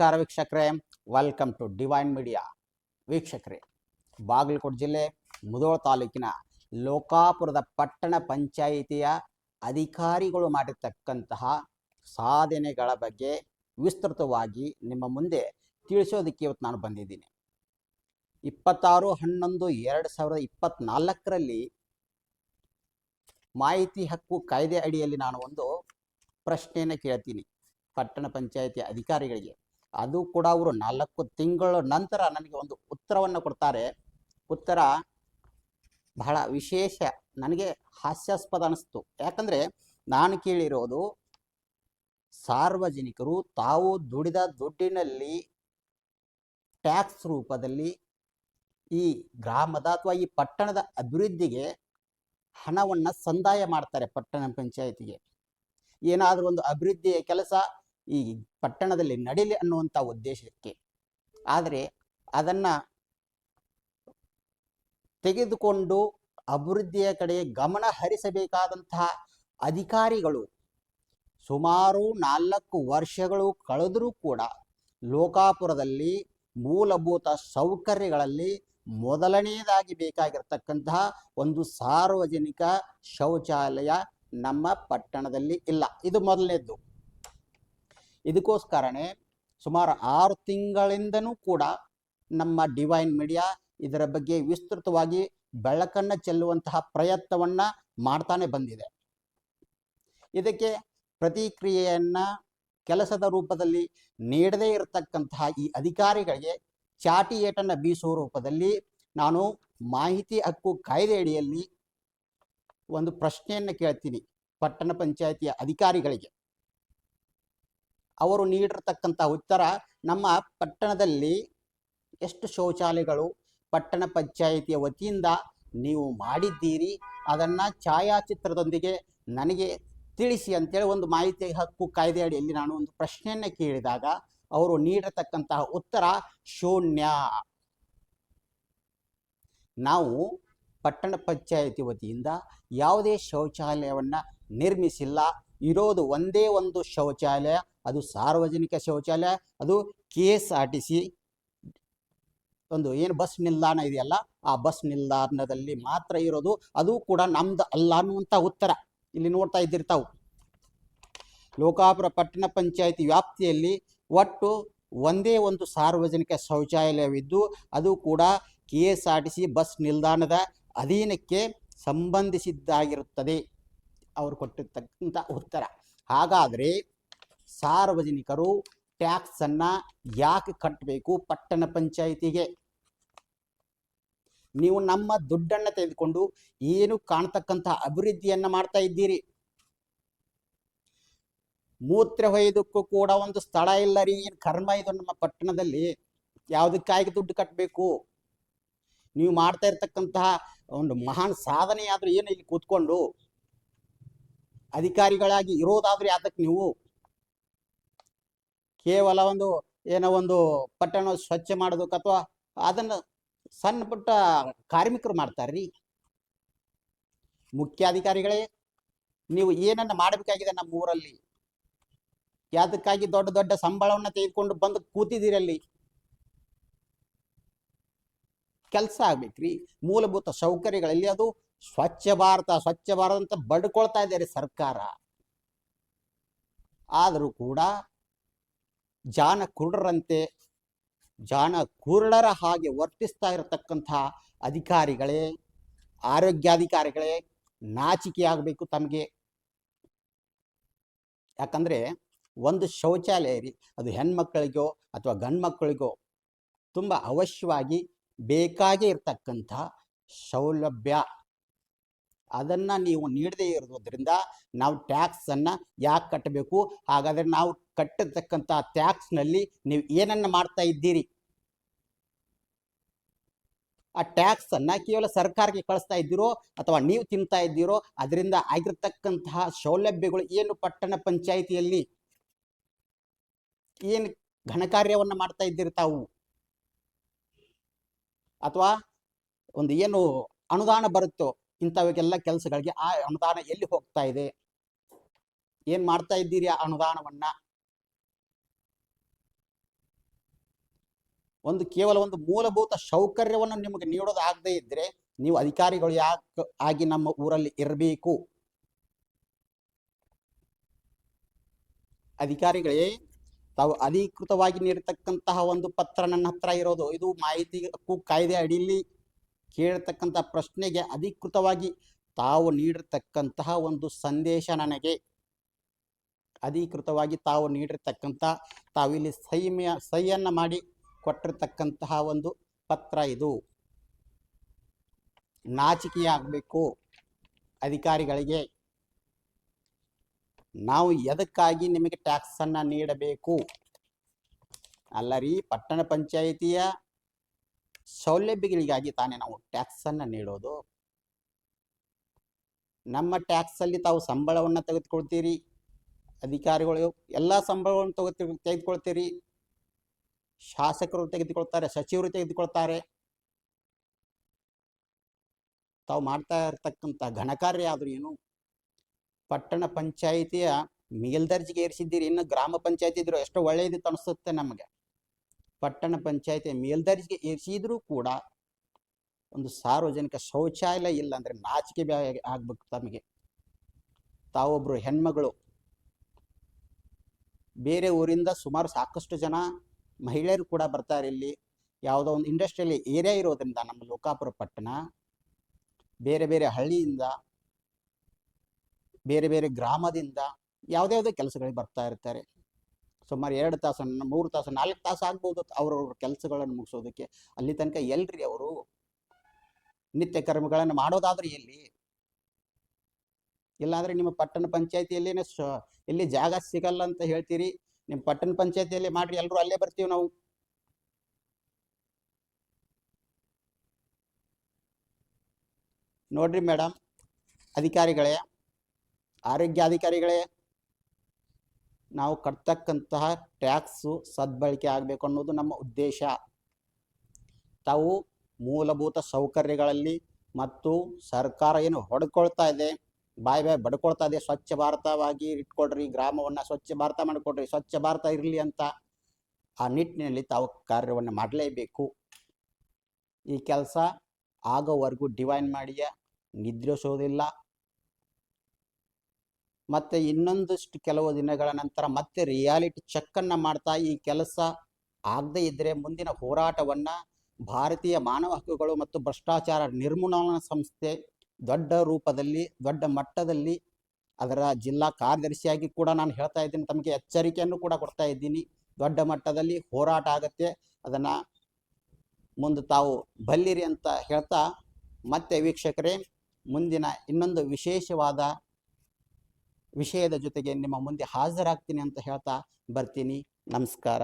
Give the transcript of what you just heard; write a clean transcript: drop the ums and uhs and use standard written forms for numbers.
ನಮಸ್ಕಾರ ವೀಕ್ಷಕರೇ, welcome to divine media. ವೀಕ್ಷಕರೇ, ಬಾಗಲಕೋಟೆ ಜಿಲ್ಲೆ ಮುಧೋಳ ತಾಲೂಕಿನ ಲೋಕಾಪುರದ ಪಟ್ಟಣ ಪಂಚಾಯಿತಿಯ ಅಧಿಕಾರಿಗಳು ಮಾಡಿರ್ತಕ್ಕಂತಹ ಸಾಧನೆಗಳ ಬಗ್ಗೆ ವಿಸ್ತೃತವಾಗಿ ನಿಮ್ಮ ಮುಂದೆ ತಿಳಿಸೋದಕ್ಕೆ ಇವತ್ತು ನಾನು ಬಂದಿದ್ದೀನಿ. 26/11/2024ರಲ್ಲಿ ಮಾಹಿತಿ ಹಕ್ಕು ಕಾಯ್ದೆ ಅಡಿಯಲ್ಲಿ ನಾನು ಒಂದು ಪ್ರಶ್ನೆಯನ್ನು ಕೇಳ್ತೀನಿ ಪಟ್ಟಣ ಪಂಚಾಯಿತಿ ಅಧಿಕಾರಿಗಳಿಗೆ. ಅದು ಕೂಡ ಅವರು 4 ತಿಂಗಳ ನಂತರ ನನಗೆ ಒಂದು ಉತ್ತರವನ್ನು ಕೊಡ್ತಾರೆ. ಉತ್ತರ ಬಹಳ ವಿಶೇಷ, ನನಗೆ ಹಾಸ್ಯಾಸ್ಪದ ಅನಿಸ್ತು. ಯಾಕಂದರೆ ನಾನು ಕೇಳಿರೋದು ಸಾರ್ವಜನಿಕರು ತಾವು ದುಡಿದ ದುಡ್ಡಿನಲ್ಲಿ ಟ್ಯಾಕ್ಸ್ ರೂಪದಲ್ಲಿ ಈ ಗ್ರಾಮದ ಅಥವಾ ಈ ಪಟ್ಟಣದ ಅಭಿವೃದ್ಧಿಗೆ ಹಣವನ್ನು ಸಂದಾಯ ಮಾಡ್ತಾರೆ. ಪಟ್ಟಣ ಪಂಚಾಯಿತಿಗೆ ಏನಾದರೂ ಒಂದು ಅಭಿವೃದ್ಧಿಯ ಕೆಲಸ ಈ ಪಟ್ಟಣದಲ್ಲಿ ನಡೀಲಿ ಅನ್ನುವಂಥ ಉದ್ದೇಶಕ್ಕೆ. ಆದರೆ ಅದನ್ನು ತೆಗೆದುಕೊಂಡು ಅಭಿವೃದ್ಧಿಯ ಕಡೆ ಗಮನ ಹರಿಸಬೇಕಾದಂತಹ ಅಧಿಕಾರಿಗಳು ಸುಮಾರು 4 ವರ್ಷಗಳು ಕಳೆದರೂ ಕೂಡ ಲೋಕಾಪುರದಲ್ಲಿ ಮೂಲಭೂತ ಸೌಕರ್ಯಗಳಲ್ಲಿ ಮೊದಲನೆಯದಾಗಿ ಬೇಕಾಗಿರ್ತಕ್ಕಂತಹ ಒಂದು ಸಾರ್ವಜನಿಕ ಶೌಚಾಲಯ ನಮ್ಮ ಪಟ್ಟಣದಲ್ಲಿ ಇಲ್ಲ. ಇದು ಮೊದಲನೇದ್ದು. ಇದಕ್ಕೋಸ್ಕರನೇ ಸುಮಾರು 6 ತಿಂಗಳಿಂದನೂ ಕೂಡ ನಮ್ಮ ಡಿವೈನ್ ಮೀಡಿಯಾ ಇದರ ಬಗ್ಗೆ ವಿಸ್ತೃತವಾಗಿ ಬೆಳಕನ್ನು ಚೆಲ್ಲುವಂತಹ ಪ್ರಯತ್ನವನ್ನು ಮಾಡ್ತಾನೆ ಬಂದಿದೆ. ಇದಕ್ಕೆ ಪ್ರತಿಕ್ರಿಯೆಯನ್ನು ಕೆಲಸದ ರೂಪದಲ್ಲಿ ನೀಡದೇ ಇರತಕ್ಕಂತಹ ಈ ಅಧಿಕಾರಿಗಳಿಗೆ ಚಾಟಿ ಏಟನ್ನು ಬೀಸುವ ರೂಪದಲ್ಲಿ ನಾನು ಮಾಹಿತಿ ಹಕ್ಕು ಕಾಯ್ದೆ ಅಡಿಯಲ್ಲಿ ಒಂದು ಪ್ರಶ್ನೆಯನ್ನು ಕೇಳ್ತೀನಿ ಪಟ್ಟಣ ಪಂಚಾಯಿತಿಯ ಅಧಿಕಾರಿಗಳಿಗೆ. ಅವರು ನೀಡಿರ್ತಕ್ಕಂಥ ಉತ್ತರ, ನಮ್ಮ ಪಟ್ಟಣದಲ್ಲಿ ಎಷ್ಟು ಶೌಚಾಲಯಗಳು ಪಟ್ಟಣ ಪಂಚಾಯಿತಿಯ ವತಿಯಿಂದ ನೀವು ಮಾಡಿದ್ದೀರಿ, ಅದನ್ನು ಛಾಯಾಚಿತ್ರದೊಂದಿಗೆ ನನಗೆ ತಿಳಿಸಿ ಅಂತೇಳಿ ಒಂದು ಮಾಹಿತಿ ಹಕ್ಕು ಕಾಯ್ದೆ ಅಡಿಯಲ್ಲಿ ನಾನು ಒಂದು ಪ್ರಶ್ನೆಯನ್ನು ಕೇಳಿದಾಗ ಅವರು ನೀಡಿರತಕ್ಕಂತಹ ಉತ್ತರ ಶೂನ್ಯ. ನಾವು ಪಟ್ಟಣ ಪಂಚಾಯಿತಿ ವತಿಯಿಂದ ಯಾವುದೇ ಶೌಚಾಲಯವನ್ನು ನಿರ್ಮಿಸಿಲ್ಲ. ಇರೋದು ಒಂದೇ ಒಂದು ಶೌಚಾಲಯ, ಅದು ಸಾರ್ವಜನಿಕ ಶೌಚಾಲಯ. ಅದು KSRTC ಒಂದು ಏನು ಬಸ್ ನಿಲ್ದಾಣ ಇದೆಯಲ್ಲ, ಆ ಬಸ್ ನಿಲ್ದಾಣದಲ್ಲಿ ಮಾತ್ರ ಇರೋದು. ಅದು ಕೂಡ ನಮ್ದು ಅಲ್ಲ ಅನ್ನುವಂಥ ಉತ್ತರ ಇಲ್ಲಿ ನೋಡ್ತಾ ಇದ್ದಿರ್ತಾವು. ಲೋಕಾಪುರ ಪಟ್ಟಣ ಪಂಚಾಯಿತಿ ವ್ಯಾಪ್ತಿಯಲ್ಲಿ ಒಟ್ಟು ಒಂದೇ ಒಂದು ಸಾರ್ವಜನಿಕ ಶೌಚಾಲಯವಿದ್ದು ಅದು ಕೂಡ KSRTC ಬಸ್ ನಿಲ್ದಾಣದ ಅಧೀನಕ್ಕೆ ಸಂಬಂಧಿಸಿದ್ದಾಗಿರುತ್ತದೆ. ಅವರು ಕೊಟ್ಟಿರ್ತಕ್ಕಂಥ ಉತ್ತರ. ಹಾಗಾದರೆ ಸಾರ್ವಜನಿಕರು ಟ್ಯಾಕ್ಸನ್ನು ಯಾಕೆ ಕಟ್ಟಬೇಕು ಪಟ್ಟಣ ಪಂಚಾಯಿತಿಗೆ? ನೀವು ನಮ್ಮ ದುಡ್ಡನ್ನು ತೆಗೆದುಕೊಂಡು ಏನು ಕಾಣ್ತಕ್ಕಂಥ ಅಭಿವೃದ್ಧಿಯನ್ನು ಮಾಡ್ತಾ ಇದ್ದೀರಿ. ಮೂತ್ರ ಹೊಯ್ದಕ್ಕೂ ಕೂಡ ಒಂದು ಸ್ಥಳ ಇಲ್ಲ ರೀ. ಏನು ಕರ್ಮ ಇದು ನಮ್ಮ ಪಟ್ಟಣದಲ್ಲಿ? ಯಾವುದಕ್ಕಾಗಿ ದುಡ್ಡು ಕಟ್ಟಬೇಕು? ನೀವು ಮಾಡ್ತಾ ಇರ್ತಕ್ಕಂತಹ ಒಂದು ಮಹಾನ್ ಸಾಧನೆ ಆದರೂ ಏನು ಇಲ್ಲಿ ಕೂತ್ಕೊಂಡು ಅಧಿಕಾರಿಗಳಾಗಿ ಇರೋದಾದ್ರೆ ಯಾತಕ್ಕೆ ನೀವು ಕೇವಲ ಒಂದು ಏನೋ ಒಂದು ಪಟ್ಟಣ ಸ್ವಚ್ಛ ಮಾಡೋದಕ್ಕೆ ಅಥವಾ ಅದನ್ನು ಸಣ್ಣ ಪುಟ್ಟ ಕಾರ್ಮಿಕರು ಮಾಡ್ತಾರ್ರಿ. ಮುಖ್ಯಾಧಿಕಾರಿಗಳೇ, ನೀವು ಏನನ್ನ ಮಾಡಬೇಕಾಗಿದೆ ನಮ್ಮ ಊರಲ್ಲಿ? ಯಾತಕ್ಕಾಗಿ ದೊಡ್ಡ ದೊಡ್ಡ ಸಂಬಳವನ್ನು ತೆಗೆದುಕೊಂಡು ಬಂದು ಕೂತಿದ್ದೀರಲ್ಲಿ? ಕೆಲಸ ಆಗ್ಬೇಕ್ರಿ. ಮೂಲಭೂತ ಸೌಕರ್ಯಗಳಲ್ಲಿ ಅದು ಸ್ವಚ್ಛ ಭಾರತ ಅಂತ ಬಡ್ಕೊಳ್ತಾ ಇದ್ದಾರೆ ಸರ್ಕಾರ. ಆದರೂ ಕೂಡ ಜಾನ ಕುರುಡರ ಹಾಗೆ ವರ್ತಿಸ್ತಾ ಇರತಕ್ಕಂತಹ ಅಧಿಕಾರಿಗಳೇ, ಆರೋಗ್ಯಾಧಿಕಾರಿಗಳೇ, ನಾಚಿಕೆ ಆಗಬೇಕು ತಮಗೆ. ಯಾಕಂದರೆ ಒಂದು ಶೌಚಾಲಯ ರೀ, ಅದು ಹೆಣ್ಮಕ್ಕಳಿಗೋ ಅಥವಾ ಗಂಡು ಮಕ್ಕಳಿಗೋ ತುಂಬ ಅವಶ್ಯವಾಗಿ ಬೇಕಾಗೇ ಇರತಕ್ಕಂಥ ಸೌಲಭ್ಯ. ಅದನ್ನು ನೀವು ನೀಡದೇ ಇರೋದ್ರಿಂದ ನಾವು ಟ್ಯಾಕ್ಸನ್ನು ಯಾಕೆ ಕಟ್ಟಬೇಕು? ಹಾಗಾದರೆ ನಾವು ಕಟ್ಟಿರ್ತಕ್ಕಂಥ ಟ್ಯಾಕ್ಸ್ನಲ್ಲಿ ನೀವು ಏನನ್ನು ಮಾಡ್ತಾ ಇದ್ದೀರಿ? ಆ ಟ್ಯಾಕ್ಸನ್ನು ಕೇವಲ ಸರ್ಕಾರಕ್ಕೆ ಕಳಿಸ್ತಾ ಇದ್ದೀರೋ ಅಥವಾ ನೀವು ತಿಂತಾ ಇದ್ದೀರೋ? ಅದರಿಂದ ಆಗಿರ್ತಕ್ಕಂತಹ ಸೌಲಭ್ಯಗಳು ಏನು? ಪಟ್ಟಣ ಪಂಚಾಯಿತಿಯಲ್ಲಿ ಏನು ಘನಕಾರ್ಯವನ್ನು ಮಾಡ್ತಾ ಇದ್ದೀರಿ ತಾವು? ಅಥವಾ ಒಂದು ಏನು ಅನುದಾನ ಬರುತ್ತೋ ಇಂಥವಕ್ಕೆಲ್ಲ ಕೆಲಸಗಳಿಗೆ ಆ ಅನುದಾನ ಎಲ್ಲಿ ಹೋಗ್ತಾ ಇದೆ? ಏನು ಮಾಡ್ತಾ ಇದ್ದೀರಿ ಆ ಅನುದಾನವನ್ನು? ಕೇವಲ ಒಂದು ಮೂಲಭೂತ ಸೌಕರ್ಯವನ್ನು ನಿಮಗೆ ನೀಡೋದಾಗದೇ ಇದ್ರೆ ನೀವು ಅಧಿಕಾರಿಗಳು ಯಾಕೆ ಆಗಿ ನಮ್ಮ ಊರಲ್ಲಿ ಇರಬೇಕು? ಅಧಿಕಾರಿಗಳೇ, ತಾವು ಅಧಿಕೃತವಾಗಿ ನೀಡತಕ್ಕಂತಹ ಒಂದು ಪತ್ರ ನನ್ನ ಹತ್ರ ಇರೋದು. ಇದು ಮಾಹಿತಿ ಹಕ್ಕು ಕಾಯ್ದೆ ಅಡಿಯಲ್ಲಿ ಕೇಳತಕ್ಕಂಥ ಪ್ರಶ್ನೆಗೆ ಅಧಿಕೃತವಾಗಿ ತಾವು ನೀಡಿರ್ತಕ್ಕಂತಹ ಒಂದು ಸಂದೇಶ ನನಗೆ. ಅಧಿಕೃತವಾಗಿ ತಾವು ನೀಡಿರ್ತಕ್ಕಂಥ, ತಾವಿಲ್ಲಿ ಸಹಿಯನ್ನು ಮಾಡಿ ಕೊಟ್ಟಿರ್ತಕ್ಕಂತಹ ಒಂದು ಪತ್ರ ಇದು. ನಾಚಿಕೆಯಾಗಬೇಕು ಅಧಿಕಾರಿಗಳಿಗೆ. ನಾವು ಎದಕ್ಕಾಗಿ ನಿಮಗೆ ಟ್ಯಾಕ್ಸ್ ಅನ್ನ ನೀಡಬೇಕು? ಅಲ್ಲ ರೀ, ಪಟ್ಟಣ ಪಂಚಾಯಿತಿಯ ಸೌಲಭ್ಯಗಳಿಗಾಗಿ ತಾನೇ ನಾವು ಟ್ಯಾಕ್ಸ್ ಅನ್ನ ನೀಡೋದು. ನಮ್ಮ ಟ್ಯಾಕ್ಸ್ ಅಲ್ಲಿ ತಾವು ಸಂಬಳವನ್ನ ತೆಗೆದುಕೊಳ್ತೀರಿ, ಅಧಿಕಾರಿಗಳು ಎಲ್ಲ ಸಂಬಳವನ್ನು ತೆಗೆದುಕೊಳ್ತೀರಿ, ಶಾಸಕರು ತೆಗೆದುಕೊಳ್ತಾರೆ, ಸಚಿವರು ತೆಗೆದುಕೊಳ್ತಾರೆ. ತಾವು ಮಾಡ್ತಾ ಇರತಕ್ಕಂಥ ಘನಕಾರ್ಯ ಆದ್ರೂ ಏನು? ಪಟ್ಟಣ ಪಂಚಾಯಿತಿಯ ಮೇಲ್ದರ್ಜೆಗೆ ಏರಿಸಿದ್ದೀರಿ. ಇನ್ನು ಗ್ರಾಮ ಪಂಚಾಯತಿ ಇದ್ರು ಎಷ್ಟೋ ಒಳ್ಳೆಯದಿತ್ತು ಅನಿಸುತ್ತೆ ನಮಗೆ. ಪಟ್ಟಣ ಪಂಚಾಯಿತಿಯ ಮೇಲ್ದರ್ಜೆಗೆ ಏರಿಸಿದ್ರೂ ಕೂಡ ಒಂದು ಸಾರ್ವಜನಿಕ ಶೌಚಾಲಯ ಇಲ್ಲ ಅಂದ್ರೆ ನಾಚಿಕೆ ಆಗ್ಬೇಕು ತಮಗೆ. ತಾವೊಬ್ರು ಹೆಣ್ಮಗಳು, ಬೇರೆ ಊರಿಂದ ಸುಮಾರು ಸಾಕಷ್ಟು ಜನ ಮಹಿಳೆಯರು ಕೂಡ ಬರ್ತಾರೆ ಇಲ್ಲಿ. ಯಾವುದೋ ಒಂದು ಇಂಡಸ್ಟ್ರಿಯಲ್ ಏರಿಯಾ ಇರೋದ್ರಿಂದ ನಮ್ಮ ಲೋಕಾಪುರ ಪಟ್ಟಣ ಬೇರೆ ಬೇರೆ ಹಳ್ಳಿಯಿಂದ, ಬೇರೆ ಬೇರೆ ಗ್ರಾಮದಿಂದ ಯಾವುದ್ಯಾವುದೇ ಕೆಲಸಗಳಿಗೆ ಬರ್ತಾ ಇರ್ತಾರೆ. ಸುಮಾರು 2 ತಾಸು, 3 ತಾಸು, 4 ತಾಸು ಆಗ್ಬೋದು ಅವ್ರವ್ರ ಕೆಲಸಗಳನ್ನು ಮುಗಿಸೋದಕ್ಕೆ. ಅಲ್ಲಿ ತನಕ ಎಲ್ರಿ ಅವರು ನಿತ್ಯ ಕರ್ಮಗಳನ್ನು ಮಾಡೋದಾದ್ರೆ ಎಲ್ಲಿ? ಇಲ್ಲಾಂದ್ರೆ ನಿಮ್ಮ ಪಟ್ಟಣ ಪಂಚಾಯತಿಯಲ್ಲೇನೆ ಎಲ್ಲಿ ಜಾಗ ಸಿಗಲ್ಲ ಅಂತ ಹೇಳ್ತೀರಿ. ನಿಮ್ಮ ಪಟ್ಟಣ ಪಂಚಾಯತಿಯಲ್ಲಿ ಮಾಡ್ರಿ, ಎಲ್ಲರೂ ಅಲ್ಲೇ ಬರ್ತೀವಿ ನಾವು. ನೋಡ್ರಿ ಮೇಡಮ್, ಅಧಿಕಾರಿಗಳೇ, ಆರೋಗ್ಯಾಧಿಕಾರಿಗಳೇ, ನಾವು ಕಟ್ತಕ್ಕಂತಹ ಟ್ಯಾಕ್ಸು ಸದ್ಬಳಕೆ ಆಗಬೇಕು ಅನ್ನೋದು ನಮ್ಮ ಉದ್ದೇಶ. ತಾವು ಮೂಲಭೂತ ಸೌಕರ್ಯಗಳಲ್ಲಿ ಮತ್ತು ಸರ್ಕಾರ ಏನು ಹೊಡ್ಕೊಳ್ತಾ ಇದೆ, ಬಾಯಿ ಬಡ್ಕೊಳ್ತಾ ಇದೆ, ಸ್ವಚ್ಛ ಭಾರತವಾಗಿ ಇಟ್ಕೊಡ್ರಿ, ಗ್ರಾಮವನ್ನು ಸ್ವಚ್ಛ ಭಾರತ ಮಾಡಿಕೊಡ್ರಿ, ಸ್ವಚ್ಛ ಭಾರತ ಇರಲಿ ಅಂತ ಆ ನಿಟ್ಟಿನಲ್ಲಿ ತಾವು ಕಾರ್ಯವನ್ನು ಮಾಡಲೇಬೇಕು. ಈ ಕೆಲಸ ಆಗೋವರೆಗೂ ಡಿವೈನ್ ಮಾಡಿಯ ನಿದ್ರಿಸೋದಿಲ್ಲ. ಮತ್ತೆ ಇನ್ನೊಂದಷ್ಟು ಕೆಲವು ದಿನಗಳ ನಂತರ ಮತ್ತೆ ರಿಯಾಲಿಟಿ ಚೆಕ್ಕನ್ನು ಮಾಡ್ತಾ ಈ ಕೆಲಸ ಆಗದೇ ಇದ್ದರೆ ಮುಂದಿನ ಹೋರಾಟವನ್ನ ಭಾರತೀಯ ಮಾನವ ಹಕ್ಕುಗಳು ಮತ್ತು ಭ್ರಷ್ಟಾಚಾರ ನಿರ್ಮೂಲನಾ ಸಂಸ್ಥೆ ದೊಡ್ಡ ರೂಪದಲ್ಲಿ, ದೊಡ್ಡ ಮಟ್ಟದಲ್ಲಿ, ಅದರ ಜಿಲ್ಲಾ ಕಾರ್ಯದರ್ಶಿಯಾಗಿ ಕೂಡ ನಾನು ಹೇಳ್ತಾ ಇದ್ದೀನಿ, ತಮಗೆ ಎಚ್ಚರಿಕೆಯನ್ನು ಕೂಡ ಕೊಡ್ತಾ ಇದ್ದೀನಿ. ದೊಡ್ಡ ಮಟ್ಟದಲ್ಲಿ ಹೋರಾಟ ಆಗತ್ತೆ, ಅದನ್ನ ಮುಂದೆ ತಾವು ಬಲ್ಲಿರಿ ಅಂತ ಹೇಳ್ತಾ, ಮತ್ತೆ ವೀಕ್ಷಕರೇ, ಮುಂದಿನ ಇನ್ನೊಂದು ವಿಶೇಷವಾದ ವಿಷಯದ ಜೊತೆಗೆ ನಿಮ್ಮ ಮುಂದೆ ಹಾಜರಾಗ್ತೀನಿ ಅಂತ ಹೇಳ್ತಾ ಬರ್ತೀನಿ. ನಮಸ್ಕಾರ.